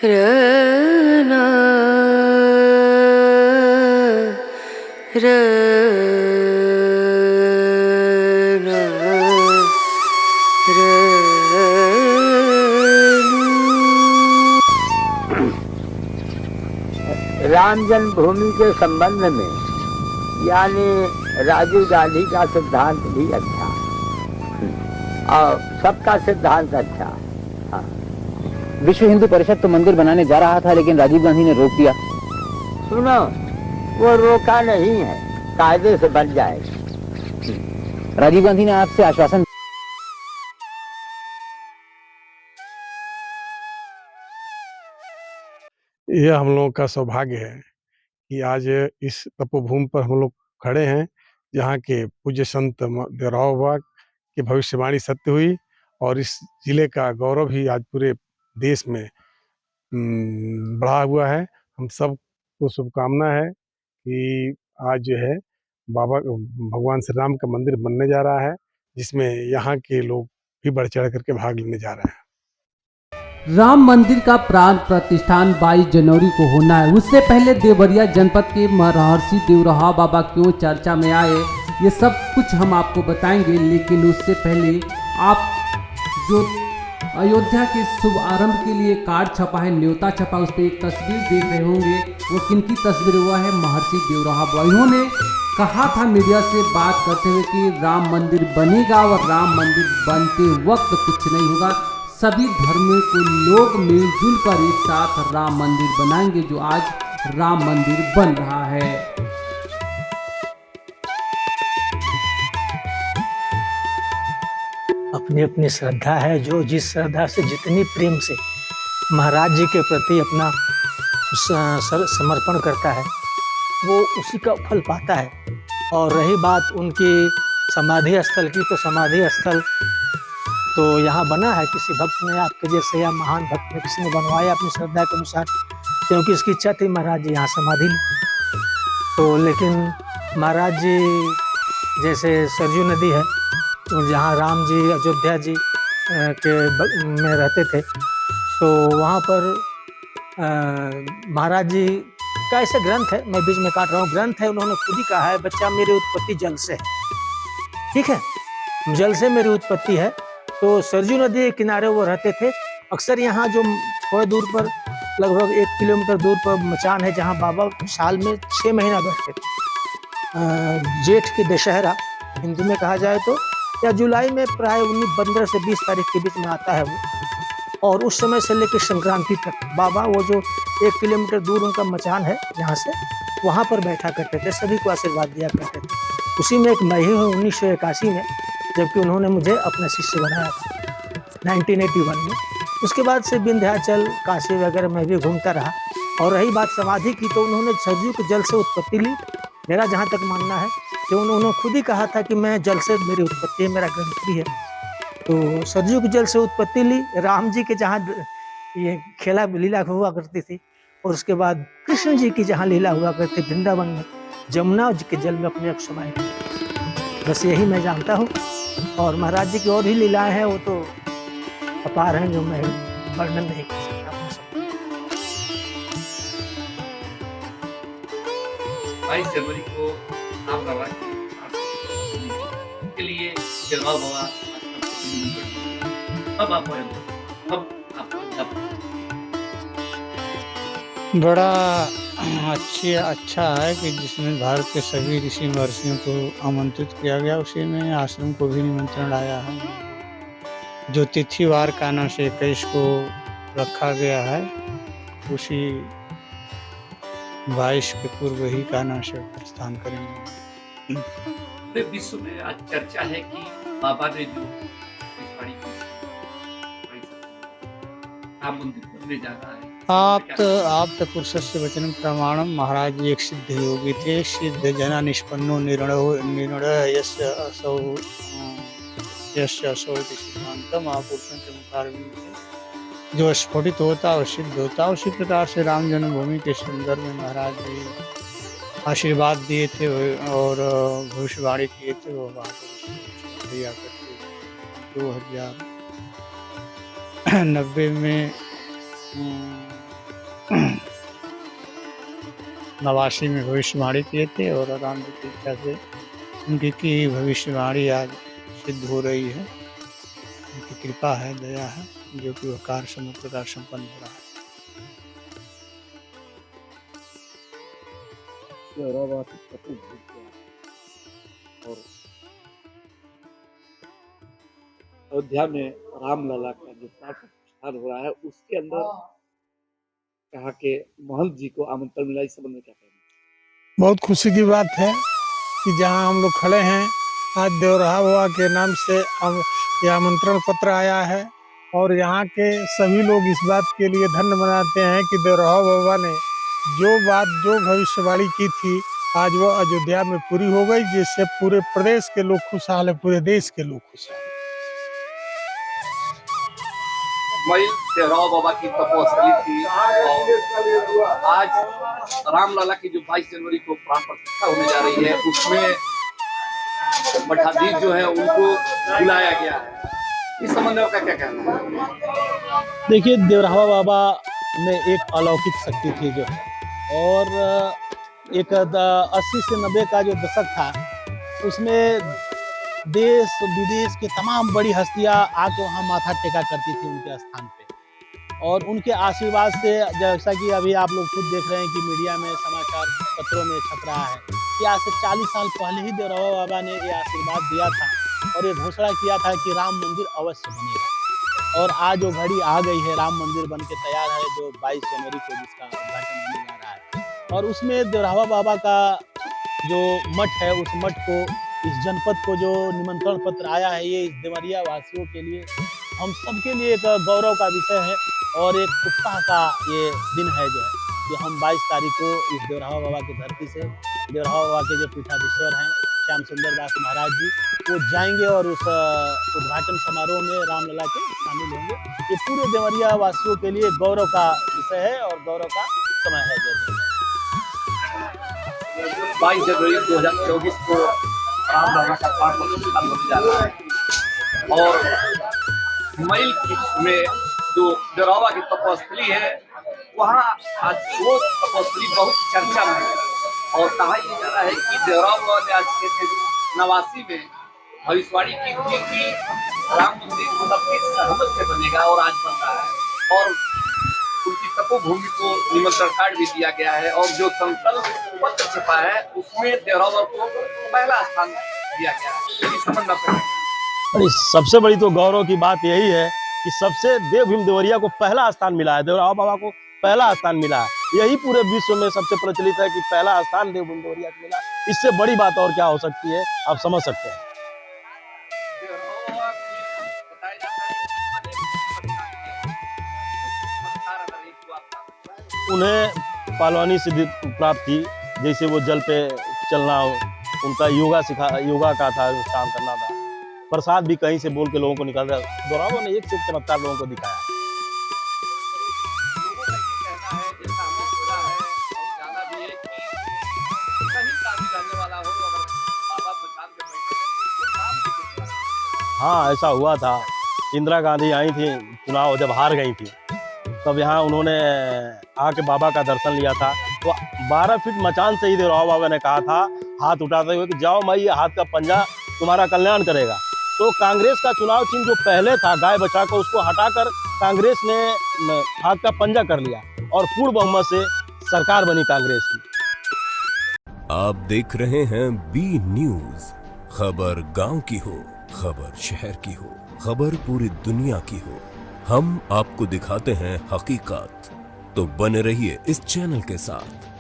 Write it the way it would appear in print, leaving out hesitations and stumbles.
रना रना राम जन्मभूमि के संबंध में यानी राजीव गांधी का सिद्धांत भी अच्छा और सबका सिद्धांत अच्छा। हाँ। विश्व हिंदू परिषद तो मंदिर बनाने जा रहा था, लेकिन राजीव गांधी ने रोक दिया। सुनो, वो रोका नहीं है, कायदे से बन जाएगा। राजीव गांधी ने आपसे आश्वासन। यह हम लोगों का सौभाग्य है कि आज इस तपोभूमि पर हम लोग खड़े हैं, जहाँ के पूज्य संत देवराव बाबा की भविष्यवाणी सत्य हुई और इस जिले का गौरव ही आज पूरे देश में बढ़ा हुआ है। हम सब को शुभकामना है कि आज जो है बाबा भगवान श्री राम का मंदिर बनने जा रहा है, जिसमें यहाँ के लोग भी बढ़ चढ़ करके भाग लेने जा रहे हैं। राम मंदिर का प्राण प्रतिष्ठान 22 जनवरी को होना है। उससे पहले देवरिया जनपद के महर्षि देवराहा बाबा क्यों चर्चा में आए, ये सब कुछ हम आपको बताएंगे। लेकिन उससे पहले आप जो अयोध्या के शुभ आरंभ के लिए कार्ड छपा है, न्योता छपा, उस पर एक तस्वीर देख रहे होंगे। वो किनकी तस्वीर हुआ है? महर्षि देवराहा बाबा। इन्होंने कहा था मीडिया से बात करते हुए कि राम मंदिर बनेगा और राम मंदिर बनते वक्त कुछ नहीं होगा, सभी धर्मों के लोग मिलजुल कर एक साथ राम मंदिर बनाएंगे, जो आज राम मंदिर बन रहा है। अपनी अपनी श्रद्धा है, जो जिस श्रद्धा से जितनी प्रेम से महाराज जी के प्रति अपना समर्पण करता है, वो उसी का फल पाता है। और रही बात उनकी समाधि स्थल की, तो समाधि स्थल तो यहाँ बना है, किसी भक्त ने आपके जैसे या महान भक्त ने किसी ने बनवाया अपनी श्रद्धा के अनुसार, क्योंकि इसकी इच्छा थी महाराज जी यहाँ समाधि लें। तो लेकिन महाराज जी जैसे सरयू नदी है, तो जहाँ राम जी अयोध्या जी में रहते थे, तो वहाँ पर महाराज जी का ऐसा ग्रंथ है, मैं बीच में काट रहा हूँ, ग्रंथ है, उन्होंने खुद ही कहा है, बच्चा मेरी उत्पत्ति जल से है, ठीक है, जल से मेरी उत्पत्ति है। तो सरयू नदी के किनारे वो रहते थे। अक्सर यहाँ जो थोड़े दूर पर लगभग 1 किलोमीटर दूर पर मचान है, जहाँ बाबा साल में 6 महीना बैठते थे। जेठ की दशहरा हिंदी में कहा जाए तो, या जुलाई में प्राय 15 से 20 तारीख के बीच में आता है वो, और उस समय से लेकर संक्रांति तक बाबा वो जो 1 किलोमीटर दूर उनका मचान है यहाँ से, वहाँ पर बैठा करते थे, सभी को आशीर्वाद दिया करते थे। उसी में एक मैं ही हूँ 1981 में, जबकि उन्होंने मुझे अपना शिष्य बनाया था 1981 में। उसके बाद से विंध्याचल काशी वगैरह में भी घूमता रहा। और रही बात समाधि की, तो उन्होंने सरयू के जल से उत्पत्ति ली। मेरा जहाँ तक मानना है कि उन्होंने खुद ही कहा था कि मैं जल से मेरी उत्पत्ति है, मेरा ग्रंथ भी है। तो सरयू के जल से उत्पत्ति ली। राम जी के जहाँ ये खेला लीला हुआ करती थी, और उसके बाद कृष्ण जी की जहाँ लीला हुआ करती वृंदावन में, जमुना जी के जल में अपने आप समाये। बस यही मैं जानता हूँ। और महाराज जी की और भी लीलाएं हैं, वो तो अपार हैं, जो मैं वर्णन नहीं कर सकता अपने सब। 22 जनवरी को आप बाबा के लिए देवराव बाबा अब आप बड़ा अच्छा है कि जिसमें भारत के सभी ऋषि महर्षियों को आमंत्रित किया गया, उसी में आश्रम को भी निमंत्रण आया है। जो तिथिवार काना से 21 को रखा गया है, उसी 22 के पूर्व ही काना से प्रस्थान करेंगे। पूरे विश्व में आज चर्चा है कि बाबा ने जो राम मंदिर बनने जा रहा है। आप पुरुषस्य वचनं प्रमाणम। महाराज जी एक सिद्ध योगी थे। सिद्ध जना निष्पन्नो निर्णय यस्य असो सिद्धांत महापुरुषों के मुखारविंद से जो स्फुटित होता और सिद्ध होता, उसी प्रकार से राम जन्मभूमि के संदर्भ में महाराज जी आशीर्वाद दिए थे और भविष्यवाणी किए थे। वो भैया करके 2090 में 89 में भविष्यवाणी किए थे और राम जी की इच्छा से उनकी की भविष्यवाणी आज सिद्ध हो रही है। उनकी कृपा है, दया है, जो कि वह कार्य समय प्रकार संपन्न हो रहा है। और अयोध्या में रामलला का जो प्राण प्रतिष्ठान हो रहा है, उसके अंदर कहा कि महंत जी को आमंत्रण मिला, इस संबंध में क्या कहना? बहुत खुशी की बात है कि जहां हम लोग खड़े हैं आज देवराहा बाबा के नाम से अब ये आमंत्रण पत्र आया है और यहाँ के सभी लोग इस बात के लिए धन्य मनाते हैं कि देवराहा बाबा ने जो भविष्यवाणी की थी आज वो अयोध्या में पूरी हो गई, जिससे पूरे प्रदेश के लोग खुशहाल है, पूरे देश के लोग खुशहाल। मई देवराहा बाबा की तपोस्थली थी और आज रामलला की जो 22 जनवरी को प्राण प्रतिष्ठा होने जा रही है, उसमें मठाधीश जो है उनको बुलाया गया है। इस संबंध में आपका क्या कहना है? देखिए, देवराहा बाबा में एक अलौकिक शक्ति थी जो है, और एक 80 से 90 का जो दशक था उसमें देश विदेश के तमाम बड़ी हस्तियां आके वहाँ माथा टेका करती थी उनके स्थान पे, और उनके आशीर्वाद से, जैसा कि अभी आप लोग खुद देख रहे हैं कि मीडिया में समाचार पत्रों में छप रहा है कि आज से 40 साल पहले ही देवराहा बाबा ने ये आशीर्वाद दिया था और ये घोषणा किया था कि राम मंदिर अवश्य बनेगा, और आज वो घड़ी आ गई है, राम मंदिर बन के तैयार है जो 22 जनवरी को जिसका उद्घाटन होने जा रहा है। और उसमें देवराहा बाबा का जो मठ है, उस मठ को, इस जनपद को जो निमंत्रण पत्र आया है, ये इस देवरिया वासियों के लिए, हम सबके लिए एक गौरव का विषय है और एक उत्साह का ये दिन है जो है कि हम 22 तारीख को इस देवराहा बाबा की धरती से, देवराहा बाबा के जो पीठाधीश्वर हैं श्याम सुंदर दास महाराज जी, वो जाएंगे और उस उद्घाटन समारोह में रामलला के शामिल होंगे। ये पूरे देवरिया वासियों के लिए गौरव का विषय है और गौरव का समय है। 22 जनवरी 2024 को रामलला का प्राण प्रतिष्ठा होने जा रहा है और मई में जो देवराहा की तपोस्थली है, वहाँ आज वो तपोस्थली बहुत चर्चा में है और कहा यह जा रहा है कि देवराहा बाबा ने आज के 89 में भविष्यवाणी की थी कि राम मंदिर सबकी सहमत से बनेगा और आज बन रहा है, और उनकी तपोभूमि को निमंत्रण कार्ड भी दिया गया है और जो संकल्प पत्र छपा है उसमें देवराहा बाबा को पहला स्थान दिया गया है। इस संबंध में अरे सबसे बड़ी तो गौरव की बात यही है कि सबसे देवभूमि देवरिया को पहला स्थान मिला है, देवराहा बाबा को पहला स्थान मिला है। यही पूरे विश्व में सबसे प्रचलित है कि पहला स्थान देवभूमि देवरिया को मिला। इससे बड़ी बात और क्या हो सकती है, आप समझ सकते हैं। उन्हें पहलवानी सिद्धि प्राप्त थी, जैसे वो जल पे चलना, उनका योगा का था, काम करना था, प्रसाद भी कहीं से बोल के लोगों को निकालता। देवराहा ने एक से एक चमत्कार लोगों को दिखाया। हाँ, ऐसा हुआ था। इंदिरा गांधी आई थी, चुनाव जब हार गई थी, तब यहाँ उन्होंने आके बाबा का दर्शन लिया था। तो 12 फीट मचान से ही देवराहा बाबा ने कहा था, हाथ उठाते हुए कि जाओ माई, ये हाथ का पंजा तुम्हारा कल्याण करेगा। तो कांग्रेस का चुनाव चिन्ह जो पहले था गाय बचा को, उसको हटाकर कांग्रेस ने हाथ का पंजा कर लिया और पूर्ण बहुमत से सरकार बनी कांग्रेस की। आप देख रहे हैं बी न्यूज। खबर गांव की हो, खबर शहर की हो, खबर पूरी दुनिया की हो, हम आपको दिखाते हैं हकीकत। तो बने रहिए इस चैनल के साथ।